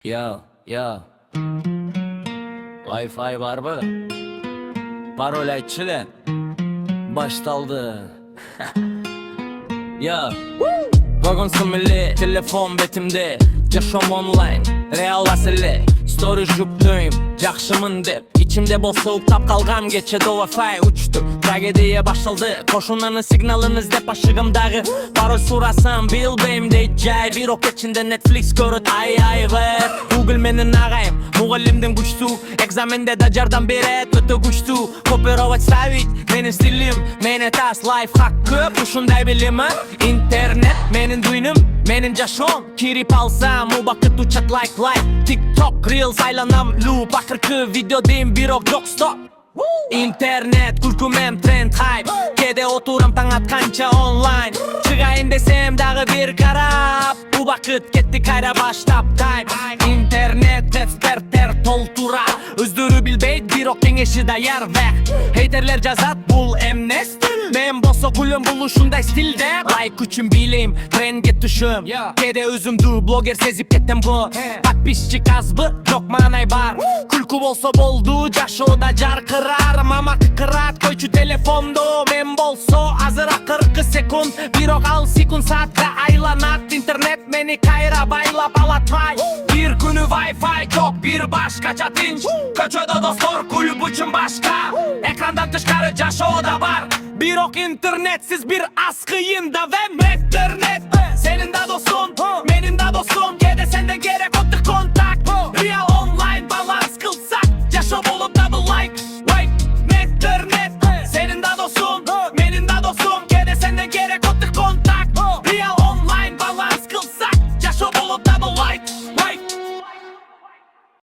Ya Wi-Fi var mı? Parol aytçılar. Baştaldı. Ya Bugün sımili telefon betimde. Yaşam online real asili. Story jupluyum jakşımın dep. İçimde bol soğuk tap kalgam geçedi o Wi-Fi uçtu. Tragediye başladı koşunların signalınız dep aşığımdağı. Parol surasam bilbeyim deyt jay. Bir ok içinde Netflix görüt ay ver. Google menin ağayım mugallimden güçtü. Examende da jardan beret öte güçtü. Copyright stavit menin stilim. Mene tas life hakkı uşunday bilimi. İnternet menin duyunum menin jaşom. Kirip alsam u bakıt uçat like TikTok Reels aylanam loop akırkı video deyim bir ok yok stop. İnternet kulkumem trend hype. Kede oturam taң atkança online. Çıgayın desem dağı bir karap. Bu vakit kettik kayra baştap time. İnternet ekspertler toltura. Özdürü bilbeyt bir ok kengeşi dayar ve haterler jazat bul emnest. Men boso kulüm buluşunday stilde. Like üçün bileyim trendge düşüm. Kede özümdü blogger sezip kettem bu. Patpişçi kazbı yok manay bar. Kulku bolsa boldu jaşo da jar kırar. Mama kırat koyçu telefondu. Men bolso azıra 40 sekund. Bir ok al sekund saatte aylanat. İnternet meni kayra baylap alatay. Bir günü Wi-Fi çok bir başka çatınç. Köçöde dostor kulüp üçün başka. Ekrandan tışkarı jaşo da var. Bir ok internetsiz bir askıyında ve internet